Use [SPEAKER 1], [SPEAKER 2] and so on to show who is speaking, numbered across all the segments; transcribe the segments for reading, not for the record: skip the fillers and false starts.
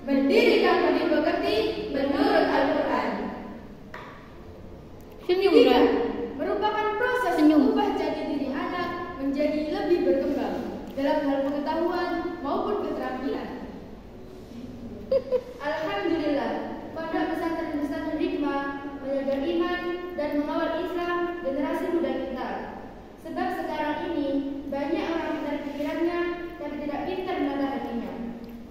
[SPEAKER 1] mendirikan budi pekerti menurut Al-Quran.
[SPEAKER 2] Pendidikan
[SPEAKER 1] merupakan proses mengubah jati diri anak menjadi lebih berkembang dalam hal pengetahuan maupun keterampilan. Alhamdulillah, Pondok Pesantren Hikmah menjaga iman dan mengawal Islam generasi muda kita. Sebab sekarang ini banyak orang pintar pikirannya tapi tidak pintar menata hatinya.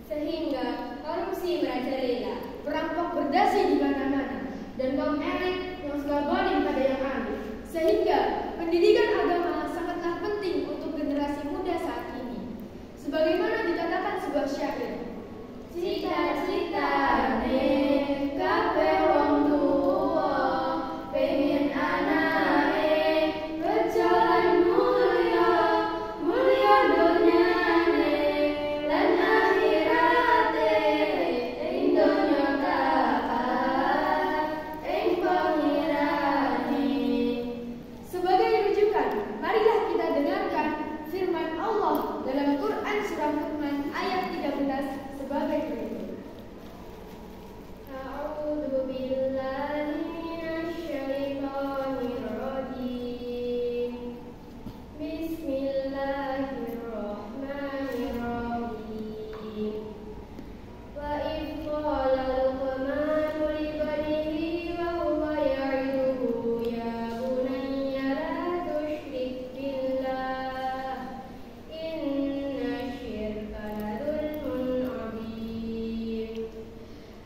[SPEAKER 1] Sehingga korupsi merajalela, perampok berdasi di mana-mana, dan kaum elit yang suka zalim pada yang alim. Sehingga pendidikan agama sangatlah penting untuk generasi muda saat ini. Sebagaimana dikatakan sebuah syair, cita-citane kabeh wong tuwa pengen anake berjalan mulya, mulya dunyane lan akhirate, ing donya taat ing pangirane. Sebagai rujukan, marilah kita dengarkan firman Allah dalam Quran surah Luqman ayat 13 sebagai berikut. A'udzu billahi minasyaitonir rajim. Bismillahirrahmanirrahim. Wa idh qala Luqmanu li banihi wa huwa ya'iduhu ya bunayya la tusyrik billah inna syirka la dzulmun 'adzim.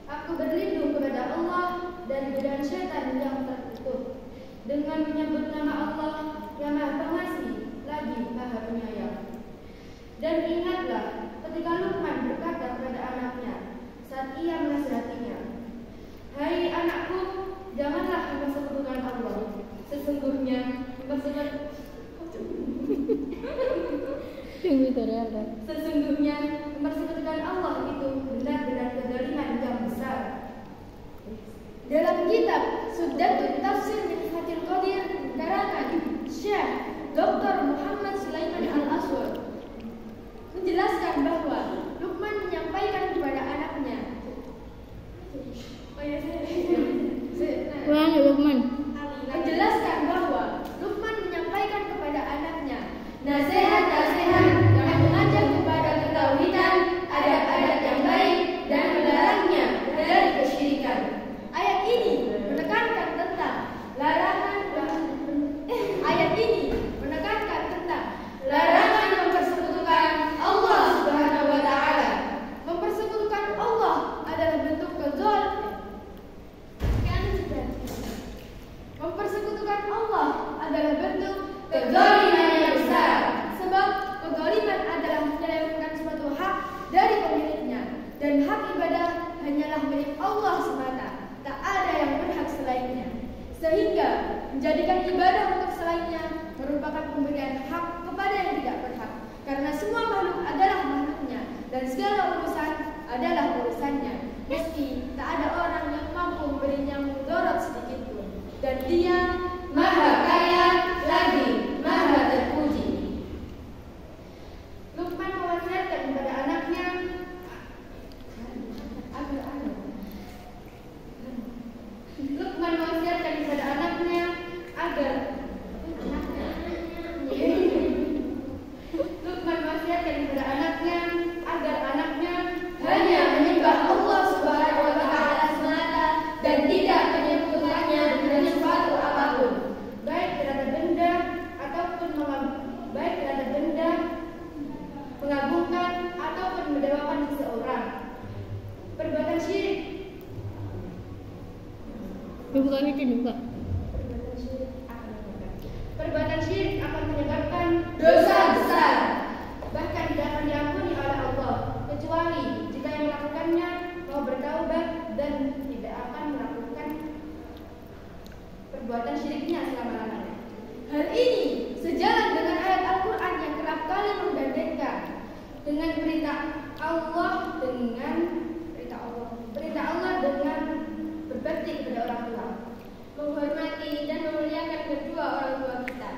[SPEAKER 1] Aku berlindung kepada Allah dari godaan syaitan yang terkutuk dengan menyebut nama Allah yang Maha Pengasih lagi Maha Penyayang. Dan ingatlah ketika Luqman berkata kepada anaknya saat ia menasihatinya, "Hai anakku, janganlah mempersekutukan Allah. Sesungguhnya mempersekutukan Allah itu benar-benar kezaliman yang besar." Dalam kitab Suddatut Tafsir min Fathil Qadir dikarenakan Syekh Dr. Muhammad Sulaiman Al-Aswad menjelaskan bahwa Luqman menyampaikan kepada anaknya menjelaskan bahwa Luqman menyampaikan kepada anaknya nasihat-nasihat yang mengajak kepada ketauhidan, adab-adab yang baik dan melarangnya dari kesyirikan. Ayat ini menekankan tentang larangan mempersekutukan Allah Subhanahu wa taala. Mempersekutukan Allah adalah bentuk kezaliman yang besar. Sebab kezaliman adalah menyelewengkan suatu hak dari pemiliknya, dan hak ibadah hanyalah milik Allah semata. Tak ada yang berhak selainnya. Sehingga menjadikan ibadah untuk selainnya merupakan pemberian hak kepada yang tidak berhak. Karena semua makhluk adalah makhluknya dan segala urusan adalah urusannya. Meski tak ada orang yang mampu memberinya mudarat sedikit pun. Dan Dia Maha Kaya lagi Maha Terpuji. Luqman mewasiatkan kepada anaknya agar anaknya hanya menyembah Allah Subhanahu wa taala semata dan tidak menyekutukannya dengan sesuatu apapun, baik terhadap benda mengagungkan ataupun mendewakan seseorang. Perbuatan syirik Perbuatan syirik akan menyebabkan dosa besar, bahkan tidak akan diampuni oleh Allah, kecuali jika yang melakukannya mau bertaubat dan tidak akan melakukan perbuatan syiriknya selama-lamanya. Hal ini sejalan dengan ayat Al-Quran yang kerap kali menggandengkan dengan perintah Allah dengan berbakti kepada orang tua, menghormati dan memuliakan kedua orang tua kita.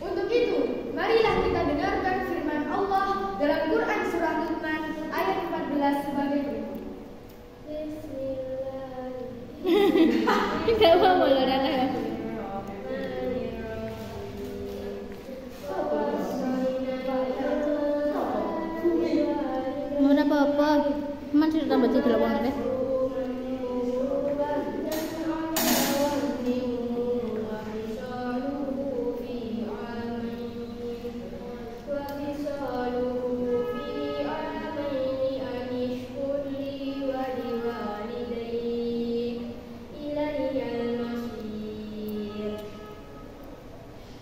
[SPEAKER 1] Untuk itu, marilah kita dengarkan firman Allah dalam Quran surah Luqman ayat 14 sebagai berikut.
[SPEAKER 2] Man sih tambah jadi lawan deh.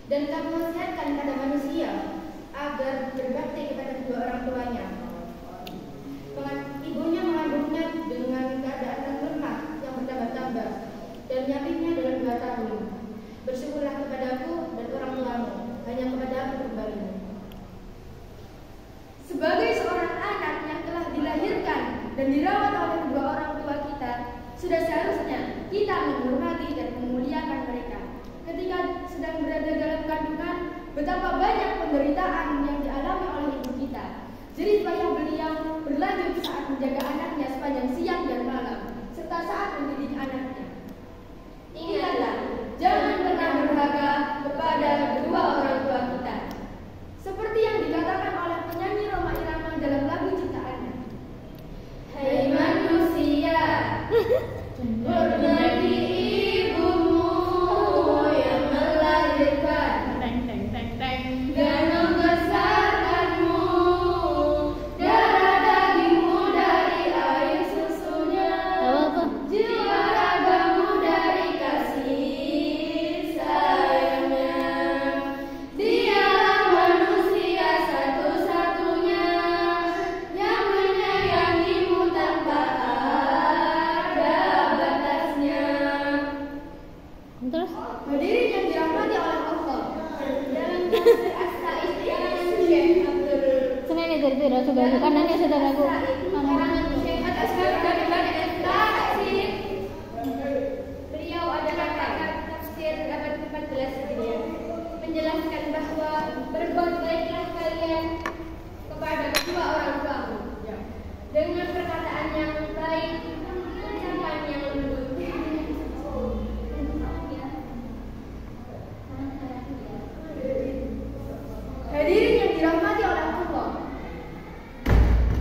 [SPEAKER 1] Dan kami wasiatkan kepada manusia agar berbakti kepada kedua orang tuanya. Ibunya mengandungnya dengan keadaan lemah yang bertambah-tambah dan menyapitnya dalam 2 tahun. Bersyukurlah kepadaku dan orang tuamu, hanya kepada aku kembali. Sebagai seorang anak yang telah dilahirkan dan dirawat oleh kedua orang tua kita, sudah seharusnya kita menghormati dan memuliakan mereka. Ketika sedang berada dalam kandungan, betapa banyak penderitaan yang dialami oleh ibu kita. Jerih payah beliau berlanjut saat menjaga anaknya sepanjang siang dan malam, serta saat mendidik anaknya. Ingatlah, jangan pernah durhaka kepada kedua orang tua kita. Seperti yang dikatakan oleh penyanyi Rhoma Irama dalam lagu ciptaannya. Hai manusia, hormati ibumu yang melahirkan dan membesarkanmu, darah dagingmu dari air susunya, jiwa ragamu dari kasih sayangnya. Dialah manusia satu-satunya yang menyayangimu tanpa ada batasnya.
[SPEAKER 2] Terus
[SPEAKER 1] Hadirin yang dirahmati oleh Allah, dalam tafsir As-Sa'id karangan Syekh Abdul
[SPEAKER 2] senang dari tidak sudah kanannya saudaraku.
[SPEAKER 1] karangan Syekh As-Sa'id, beliau adalah pakar tafsir abad ke-14 Hijriah, menjelaskan bahwa berbuat baiklah kalian kepada kedua orang tuamu dengan perkataan yang baik, ucapan yang lembut. Hadirin yang dirahmati oleh Allah,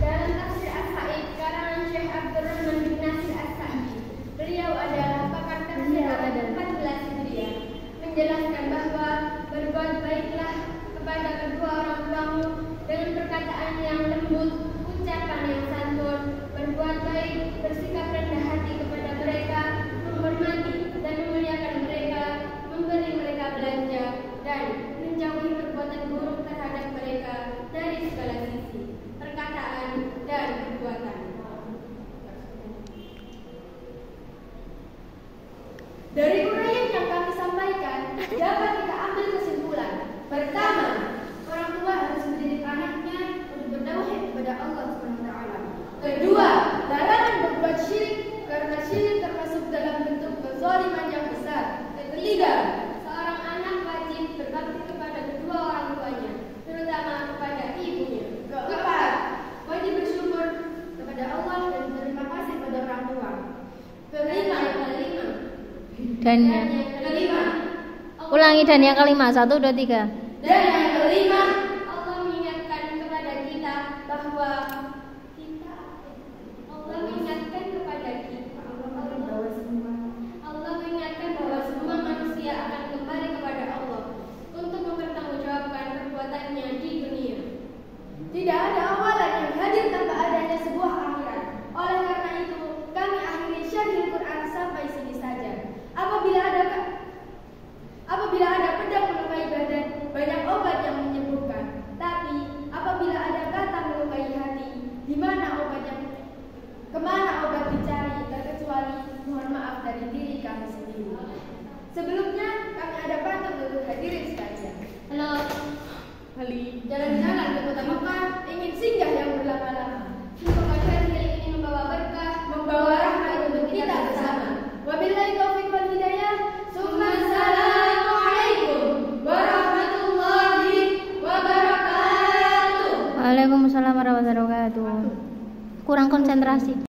[SPEAKER 1] dalam tafsir As-Sa'id karangan Syekh Abdul Rahman bin Nasir As-Sa'di, beliau adalah pakar tafsir abad ke-14 Hijriah, menjelaskan bahwa berbuat baiklah kepada kedua orang tuamu dengan perkataan yang lembut, ucapan yang santun, berbuat baik, bersikap rendah hati kepada mereka, menghormati dan memuliakan mereka, memberi mereka belanja, dan menjauhi perbuatan buruk terhadap mereka dari segala sisi, perkataan dan perbuatan. Dari uraian yang kami sampaikan, dapat kita ambil kesimpulan. Pertama, orang tua harus mendidik anaknya untuk bertauhid kepada Allah SWT. Kedua, larangan berbuat syirik karena syirik termasuk dalam bentuk kezaliman yang besar. Ketiga, seorang anak wajib berbakti kepada kedua orang tuanya, terutama kepada ibunya. Keempat, wajib bersyukur kepada Allah dan berterima kasih kepada orang tua. Kelima,
[SPEAKER 2] Dan ulangi dan yang kelima 1, 2, 3.
[SPEAKER 1] Dan yang kelima, Allah mengingatkan kepada kita bahwa Allah mengingatkan bahwa semua manusia akan kembali kepada Allah untuk mempertanggungjawabkan perbuatannya di dunia. Tidak ada awalan yang hadir tanpa adanya sebuah akhirat. Oleh karena itu, kami akhiri syarhil Quran sampai sini saja. Apabila ada pedang melukai badan, banyak obat yang menyembuhkan. Tapi apabila ada kata melukai hati, di mana obatnya? Kemana obat dicari? Terkecuali mohon maaf dari diri kami sendiri. Sebelumnya kami ada pantun untuk hadirin sekalian. Halo. Jalan-jalan ke kota Mekah, ingin singgah yang berlama-lama. Semoga syarhil ini membawa berkah, membawa rahmat untuk kita bersama. Wabillahi taufiq wal hidayah. Assalamualaikum warahmatullahi wabarakatuh.
[SPEAKER 2] Waalaikumsalam warahmatullahi wabarakatuh. Kurang konsentrasi.